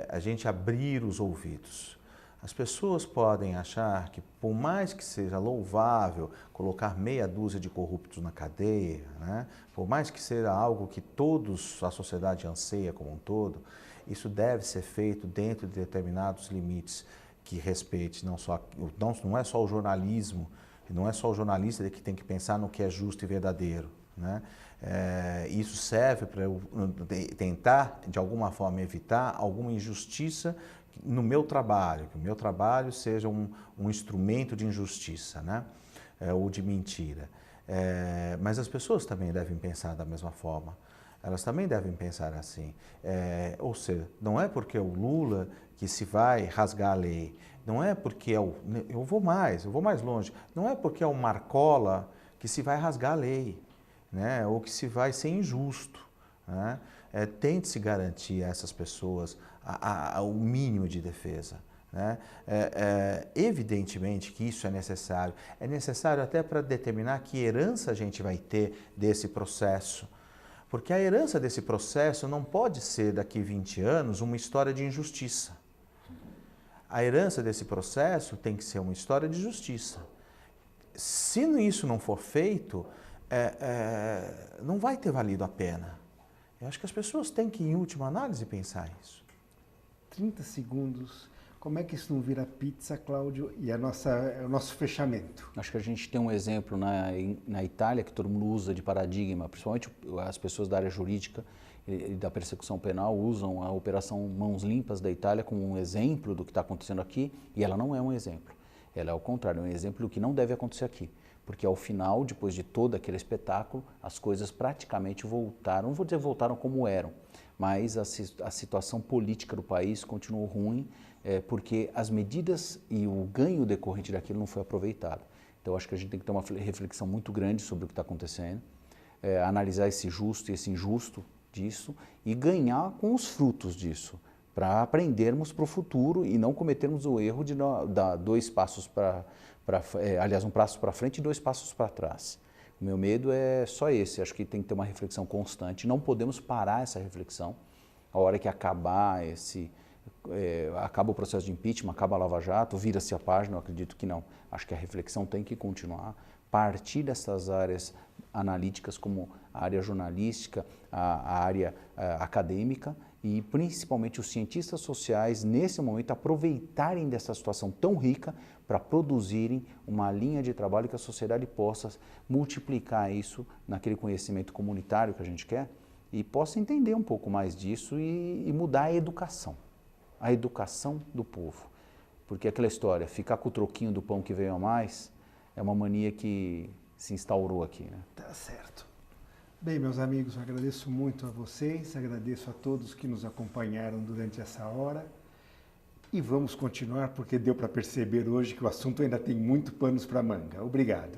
a gente abrir os ouvidos. As pessoas podem achar que, por mais que seja louvável colocar meia dúzia de corruptos na cadeia, né? Por mais que seja algo que todos, a sociedade anseia como um todo, isso deve ser feito dentro de determinados limites que respeite não é só o jornalismo, não é só o jornalista que tem que pensar no que é justo e verdadeiro, né? Isso serve para eu tentar, de alguma forma, evitar alguma injustiça no meu trabalho, que o meu trabalho seja um instrumento de injustiça, né? Ou de mentira. Mas as pessoas também devem pensar da mesma forma. Elas também devem pensar assim. Ou seja, não é porque é o Lula que se vai rasgar a lei, não é porque eu vou mais longe, não é porque é o Marcola que se vai rasgar a lei, né? Ou que se vai ser injusto, né? Tente-se garantir a essas pessoas o mínimo de defesa, né? Evidentemente que isso é necessário até para determinar que herança a gente vai ter desse processo, porque a herança desse processo não pode ser daqui 20 anos uma história de injustiça. A herança desse processo tem que ser uma história de justiça. Se isso não for feito, não vai ter valido a pena. Eu acho que as pessoas têm que, em última análise, pensar isso. 30 segundos. Como é que isso não vira pizza, Cláudio, e o nosso fechamento? Acho que a gente tem um exemplo na Itália que todo mundo usa de paradigma, principalmente as pessoas da área jurídica e da persecução penal usam a Operação Mãos Limpas da Itália como um exemplo do que está acontecendo aqui, e ela não é um exemplo. Ela é o contrário, é um exemplo do que não deve acontecer aqui. Porque ao final, depois de todo aquele espetáculo, as coisas praticamente voltaram, não vou dizer voltaram como eram, mas a situação política do país continuou ruim, porque as medidas e o ganho decorrente daquilo não foi aproveitado. Então acho que a gente tem que ter uma reflexão muito grande sobre o que está acontecendo, analisar esse justo e esse injusto disso e ganhar com os frutos disso, para aprendermos para o futuro e não cometermos o erro de dar 2 passos aliás, 1 passo para frente e 2 passos para trás. O meu medo é só esse, acho que tem que ter uma reflexão constante, não podemos parar essa reflexão. A hora que acabar acaba o processo de impeachment, acaba a Lava Jato, vira-se a página, eu acredito que não. Acho que a reflexão tem que continuar, partir dessas áreas analíticas como a área jornalística, a área acadêmica e principalmente os cientistas sociais, nesse momento, aproveitarem dessa situação tão rica para produzirem uma linha de trabalho que a sociedade possa multiplicar isso naquele conhecimento comunitário que a gente quer e possa entender um pouco mais disso e mudar a educação do povo. Porque aquela história, ficar com o troquinho do pão que veio a mais, é uma mania que se instaurou aqui, né? Tá certo. Bem, meus amigos, eu agradeço muito a vocês, agradeço a todos que nos acompanharam durante essa hora e vamos continuar porque deu para perceber hoje que o assunto ainda tem muito panos para manga. Obrigado.